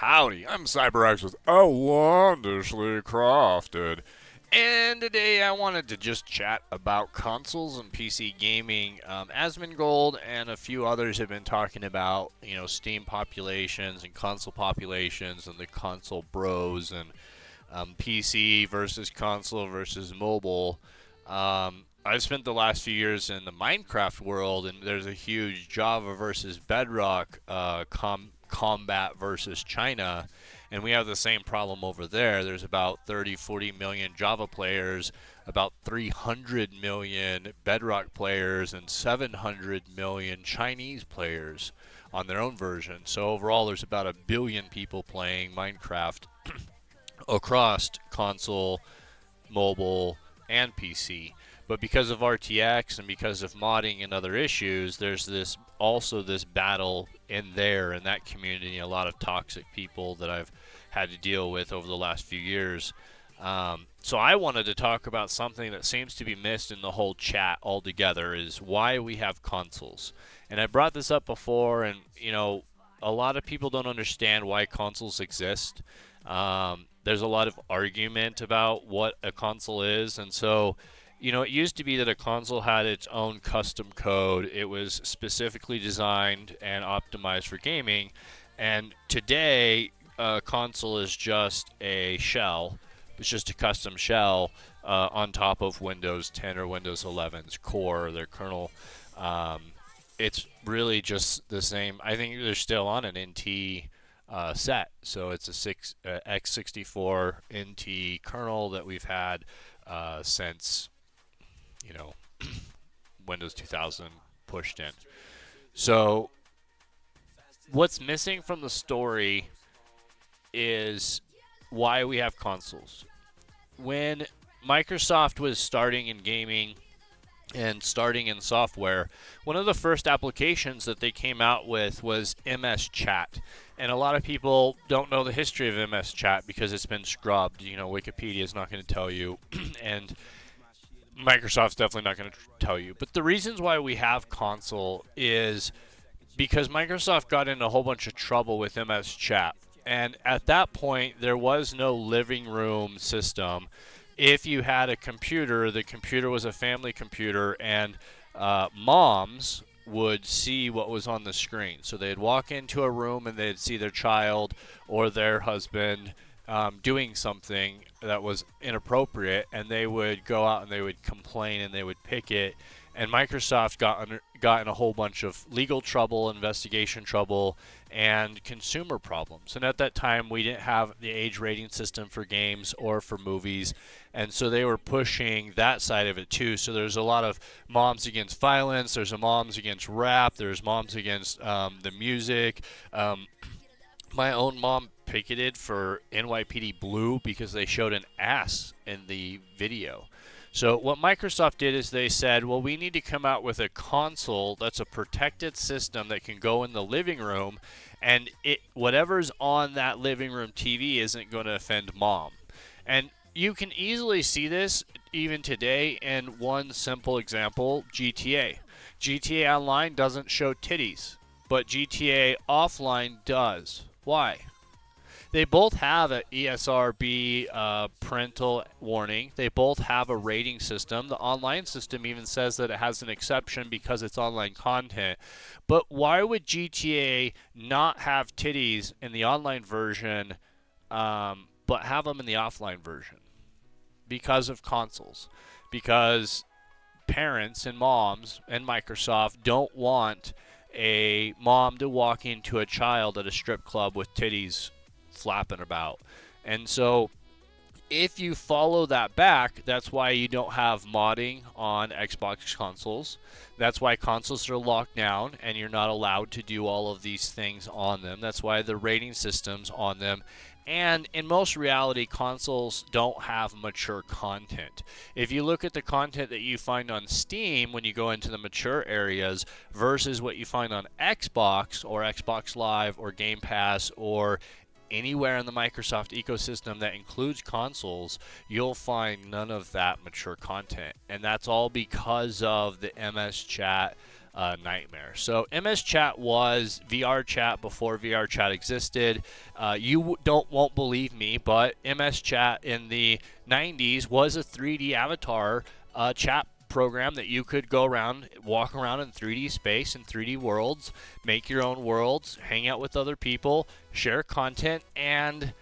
Howdy, I'm CyberX with Outlandishly Crafted. And today I wanted to just chat about consoles and PC gaming. Asmongold and a few others have been talking about, Steam populations and console populations and the console bros and PC versus console versus mobile. I've spent the last few years in the Minecraft world, and there's a huge Java versus bedrock combat versus China, and we have the same problem over there. There's about 30, 40 million Java players, about 300 million bedrock players, and 700 million Chinese players on their own version. So overall, there's about 1 billion people playing Minecraft across console, mobile, and PC. But because of RTX and because of modding and other issues, there's this battle in that community, a lot of toxic people that I've had to deal with over the last few years. So I wanted to talk about something that seems to be missed in the whole chat altogether, is why we have consoles. And I brought this up before, and a lot of people don't understand why consoles exist. There's a lot of argument about what a console is, and so it used to be that a console had its own custom code. It was specifically designed and optimized for gaming. And today, a console is just a shell. It's just a custom shell on top of Windows 10 or Windows 11's core, their kernel. It's really just the same. I think they're still on an NT set. So it's a x64 NT kernel that we've had since Windows 2000 pushed in. So what's missing from the story is why we have consoles. When Microsoft was starting in gaming and starting in software, one of the first applications that they came out with was MS Chat. And a lot of people don't know the history of MS Chat because it's been scrubbed. Wikipedia is not going to tell you. And Microsoft's definitely not going to tell you. But the reasons why we have console is because Microsoft got in a whole bunch of trouble with MS Chat. And at that point, there was no living room system. If you had a computer, the computer was a family computer, and moms would see what was on the screen. So they'd walk into a room and they'd see their child or their husband doing something that was inappropriate, and they would go out and they would complain and they would picket. And Microsoft got in a whole bunch of legal trouble, investigation trouble, and consumer problems. And at that time, we didn't have the age rating system for games or for movies, and so they were pushing that side of it too. So there's a lot of moms against violence, there's a moms against rap, there's moms against the music. My own mom picketed for NYPD Blue because they showed an ass in the video. So what Microsoft did is they said, well, we need to come out with a console that's a protected system that can go in the living room, and whatever's on that living room TV isn't going to offend mom. And you can easily see this even today in one simple example, GTA. GTA Online doesn't show titties, but GTA Offline does. Why? They both have an ESRB parental warning. They both have a rating system. The online system even says that it has an exception because it's online content. But why would GTA not have titties in the online version but have them in the offline version? Because of consoles. Because parents and moms and Microsoft don't want a mom to walk into a child at a strip club with titties flapping about. And so if you follow that back, that's why you don't have modding on Xbox consoles. That's why consoles are locked down and you're not allowed to do all of these things on them. That's why the rating system's on them. And in most reality, consoles don't have mature content. If you look at the content that you find on Steam when you go into the mature areas versus what you find on Xbox or Xbox Live or Game Pass or anywhere in the Microsoft ecosystem that includes consoles, you'll find none of that mature content. And that's all because of the MS Chat nightmare. So MS Chat was VR Chat before VR Chat existed. You won't believe me, but MS Chat in the 90s was a 3D avatar chat program that you could go around, walk around in 3D space and 3D worlds, make your own worlds, hang out with other people, share content, and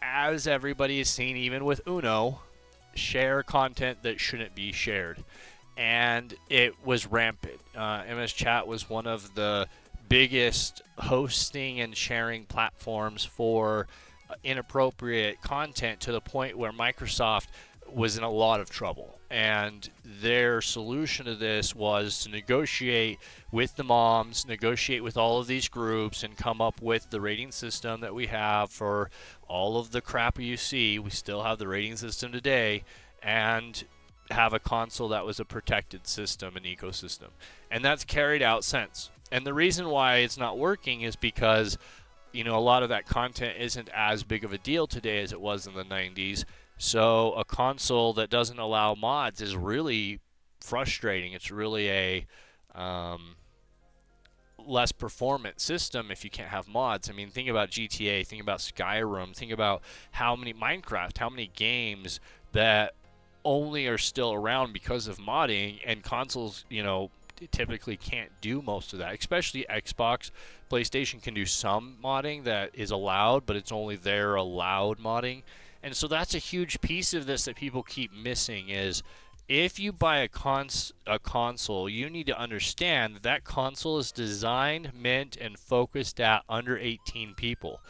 as everybody has seen, even with Uno, share content that shouldn't be shared. And it was rampant. MS Chat was one of the biggest hosting and sharing platforms for inappropriate content, to the point where Microsoft was in a lot of trouble. And their solution to this was to negotiate with the moms, negotiate with all of these groups, and come up with the rating system that we have for all of the crap you see. We still have the rating system today, and have a console that was a protected system and ecosystem. And that's carried out since. And the reason why it's not working is because, a lot of that content isn't as big of a deal today as it was in the 90s. So a console that doesn't allow mods is really frustrating. It's really a less performant system if you can't have mods. I mean, think about GTA, think about Skyrim, think about how many games that only are still around because of modding, and consoles, typically can't do most of that, especially Xbox. PlayStation can do some modding that is allowed, but it's only their allowed modding. And so that's a huge piece of this that people keep missing is, if you buy a console, you need to understand that console is designed, meant, and focused at under 18 people.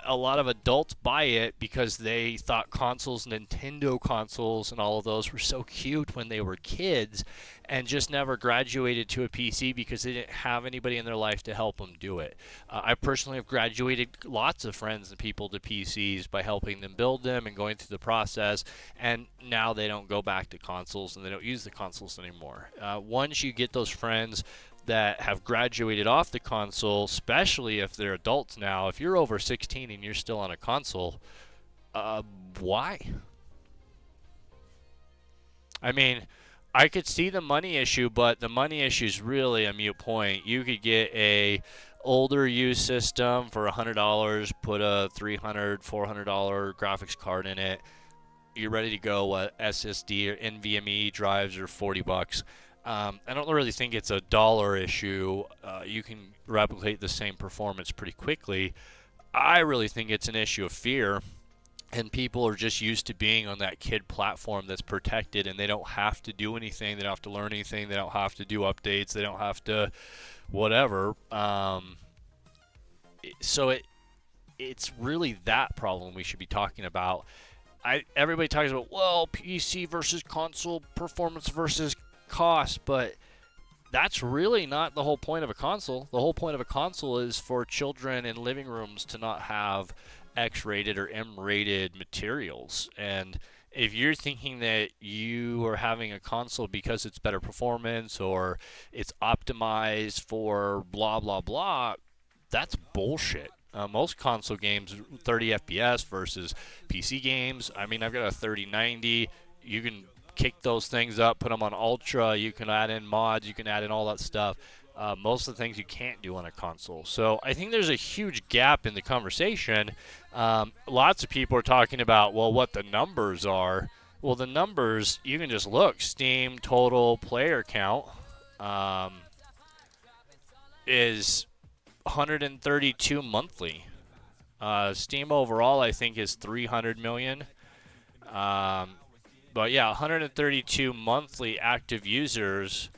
A lot of adults buy it because they thought Nintendo consoles and all of those were so cute when they were kids, and just never graduated to a PC because they didn't have anybody in their life to help them do it. I personally have graduated lots of friends and people to PCs by helping them build them and going through the process, and now they don't go back to consoles and they don't use the consoles anymore. Once you get those friends that have graduated off the console, especially if they're adults now, if you're over 16 and you're still on a console, why? I mean, I could see the money issue, but the money issue is really a moot point. You could get a older used system for $100, put a $300, $400 graphics card in it. You're ready to go. What SSD or NVMe drives are $40. I don't really think it's a dollar issue. You can replicate the same performance pretty quickly. I really think it's an issue of fear, and people are just used to being on that kid platform that's protected, and they don't have to do anything. They don't have to learn anything. They don't have to do updates. They don't have to whatever. So it's really that problem we should be talking about. Everybody talks about, well, PC versus console, performance versus cost, but that's really not the whole point of a console. The whole point of a console is for children in living rooms to not have X-rated or M-rated materials. And if you're thinking that you are having a console because it's better performance or it's optimized for blah blah blah, that's bullshit. Most console games 30 FPS versus PC games. I mean, I've got a 3090. You can kick those things up, put them on ultra. You can add in mods. You can add in all that stuff. Most of the things you can't do on a console. So I think there's a huge gap in the conversation. Lots of people are talking about, well, what the numbers are. Well, the numbers, you can just look. Steam total player count is 132 monthly. Steam overall, I think, is 300 million. But yeah, 132 monthly active users.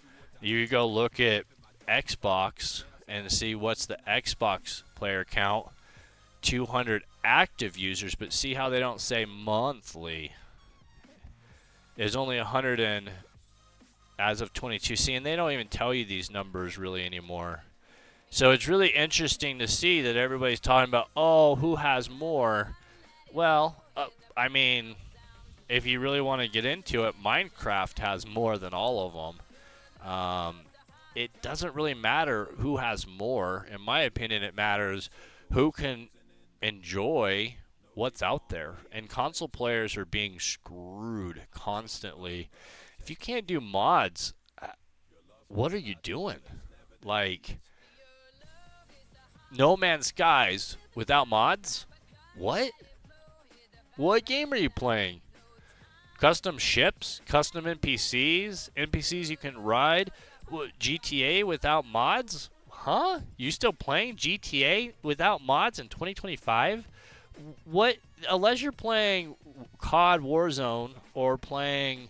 You go look at Xbox and see what's the Xbox player count. 200 active users, but see how they don't say monthly. There's only 100 as of 22. See, and they don't even tell you these numbers really anymore. So it's really interesting to see that everybody's talking about, oh, who has more? Well, I mean, if you really want to get into it, Minecraft has more than all of them. It doesn't really matter who has more. In my opinion, it matters who can enjoy what's out there. And console players are being screwed constantly. If you can't do mods, what are you doing? Like, No Man's Skies without mods? What? What game are you playing? Custom ships? Custom NPCs? NPCs you can ride? What, GTA without mods? Huh? You still playing GTA without mods in 2025? What? Unless you're playing COD Warzone or playing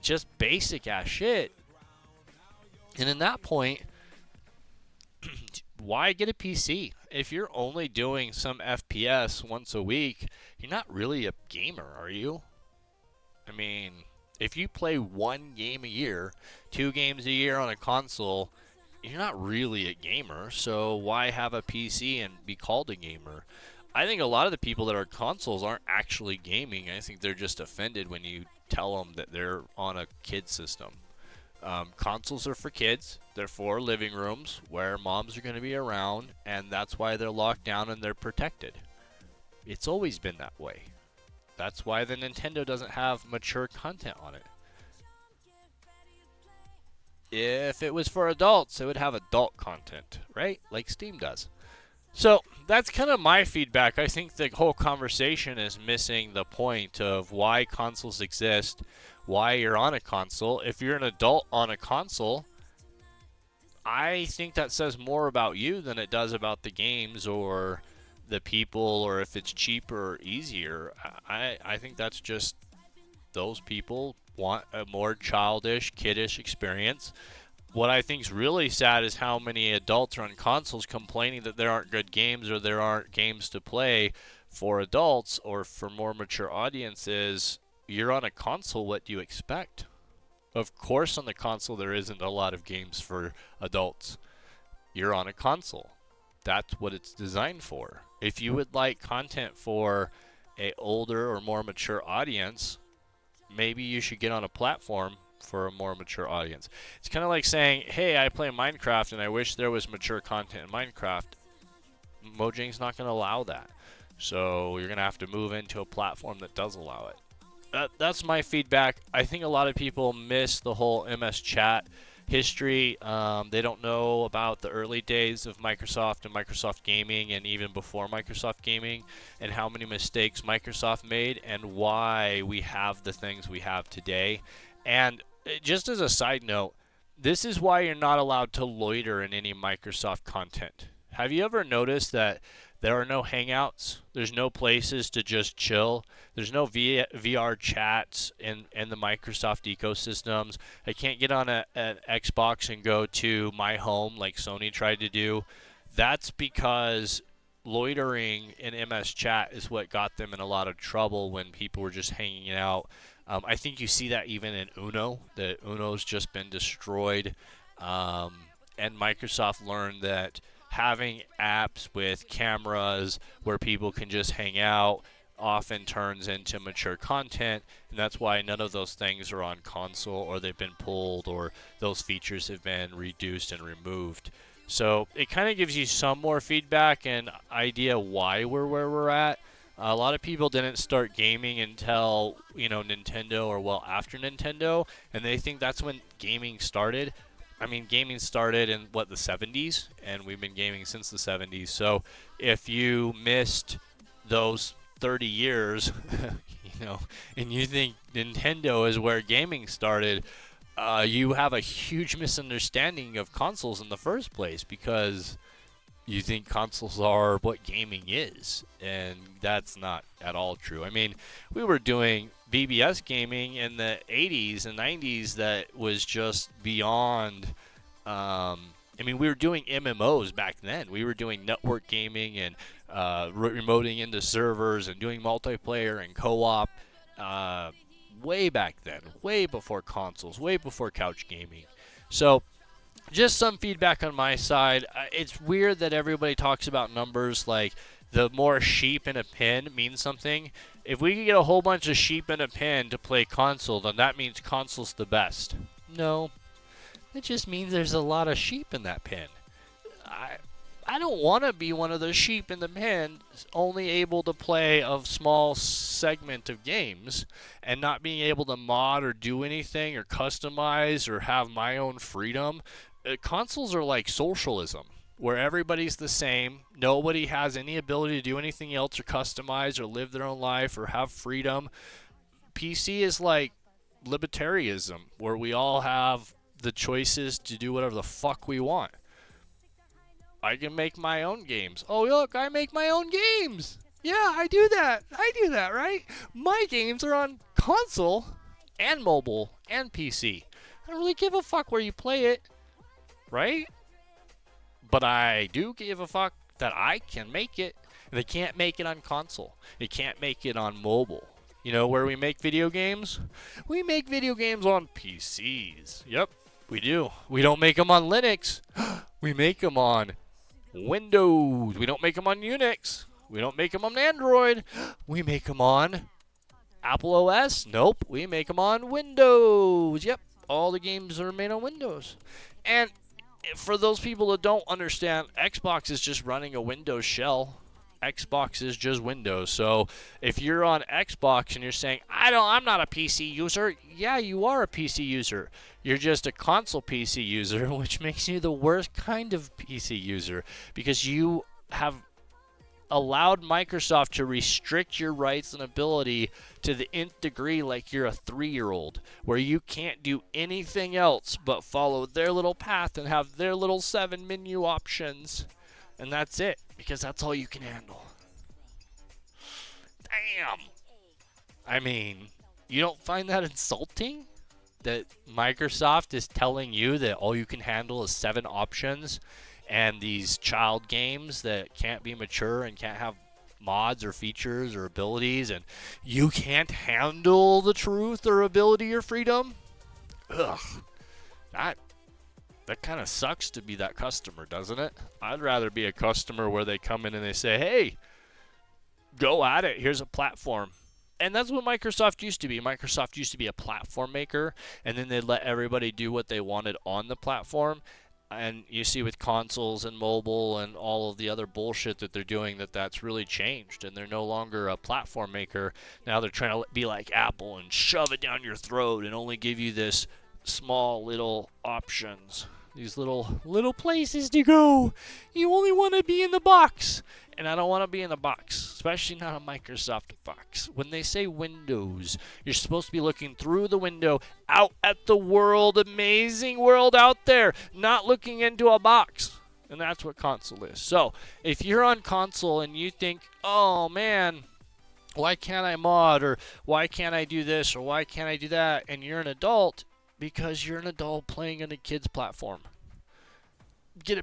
just basic ass shit. And in that point, why get a PC? If you're only doing some FPS once a week, you're not really a gamer, are you? I mean, if you play one game a year, 2 games a year on a console, you're not really a gamer. So why have a PC and be called a gamer? I think a lot of the people that are consoles aren't actually gaming. I think they're just offended when you tell them that they're on a kid system. Consoles are for kids. They're for living rooms where moms are going to be around, and that's why they're locked down and they're protected. It's always been that way. That's why the Nintendo doesn't have mature content on it. If it was for adults, it would have adult content, right? Like Steam does. So that's kind of my feedback. I think the whole conversation is missing the point of why consoles exist, why you're on a console. If you're an adult on a console, I think that says more about you than it does about the games or the people or if it's cheaper or easier. I think that's just those people want a more childish, kiddish experience. What I think is really sad is how many adults are on consoles complaining that there aren't good games or there aren't games to play for adults or for more mature audiences. You're on a console, what do you expect? Of course, on the console, there isn't a lot of games for adults. You're on a console. That's what it's designed for. If you would like content for a older or more mature audience, maybe you should get on a platform for a more mature audience. It's kind of like saying, hey, I play Minecraft and I wish there was mature content in Minecraft. Mojang's not going to allow that. So you're going to have to move into a platform that does allow it. That's my feedback. I think a lot of people miss the whole MS Chat history. They don't know about the early days of Microsoft and Microsoft Gaming and even before Microsoft Gaming and how many mistakes Microsoft made and why we have the things we have today. And just as a side note, this is why you're not allowed to loiter in any Microsoft content. Have you ever noticed that there are no hangouts? There's no places to just chill. There's no VR chats in the Microsoft ecosystems. I can't get on an Xbox and go to my home like Sony tried to do. That's because loitering in MS Chat is what got them in a lot of trouble when people were just hanging out. I think you see that even in Uno. The Uno's just been destroyed. And Microsoft learned that having apps with cameras where people can just hang out often turns into mature content, and that's why none of those things are on console or they've been pulled or those features have been reduced and removed. So it kind of gives you some more feedback and idea why we're where we're at. A lot of people didn't start gaming until, Nintendo or well after Nintendo, and they think that's when gaming started. I mean, gaming started in, the 70s, and we've been gaming since the 70s. So if you missed those 30 years, and you think Nintendo is where gaming started, you have a huge misunderstanding of consoles in the first place because you think consoles are what gaming is, and that's not at all true. I mean, we were doing BBS gaming in the 80s and 90s that was just beyond. We were doing MMOs back then. We were doing network gaming and remoting into servers and doing multiplayer and co-op way back then, way before consoles, way before couch gaming. So just some feedback on my side. It's weird that everybody talks about numbers like the more sheep in a pen means something. If we can get a whole bunch of sheep in a pen to play console, then that means console's the best. No, it just means there's a lot of sheep in that pen. I don't want to be one of those sheep in the pen only able to play a small segment of games and not being able to mod or do anything or customize or have my own freedom. consoles are like socialism, where everybody's the same. Nobody has any ability to do anything else or customize or live their own life or have freedom. PC is like libertarianism, where we all have the choices to do whatever the fuck we want. I can make my own games. Oh, look, I make my own games. Yeah, I do that. Right? My games are on console and mobile and PC. I don't really give a fuck where you play it, right? But I do give a fuck that I can make it. They can't make it on console. They can't make it on mobile. You know where we make video games? We make video games on PCs. Yep, we do. We don't make them on Linux. We make them on Windows. We don't make them on Unix. We don't make them on Android. We make them on Apple OS. Nope, we make them on Windows. Yep, all the games are made on Windows. And for those people that don't understand, Xbox is just running a Windows shell. Xbox is just Windows. So if you're on Xbox and you're saying, I'm not a PC user, yeah, you are a PC user. You're just a console PC user, which makes you the worst kind of PC user, because you have allowed Microsoft to restrict your rights and ability to the nth degree, like you're a 3-year-old, where you can't do anything else but follow their little path and have their little 7 menu options. And that's it, because that's all you can handle. Damn. I mean, you don't find that insulting? That Microsoft is telling you that all you can handle is 7 options, and these child games that can't be mature and can't have mods or features or abilities, and you can't handle the truth or ability or freedom? Ugh. That kind of sucks to be that customer, doesn't it? I'd rather be a customer where they come in and they say, hey, go at it. Here's a platform. And that's what Microsoft used to be. Microsoft used to be a platform maker, and then they'd let everybody do what they wanted on the platform. And you see with consoles and mobile and all of the other bullshit that they're doing, that's really changed. And they're no longer a platform maker. Now they're trying to be like Apple and shove it down your throat and only give you this small little options. These little places to go. You only want to be in the box. And I don't want to be in the box, especially not a Microsoft box. When they say Windows, you're supposed to be looking through the window out at the world, amazing world out there, not looking into a box. And that's what console is. So if you're on console and you think, oh man, why can't I mod, or why can't I do this, or why can't I do that, and you're an adult, because you're an adult playing on a kid's platform. Get a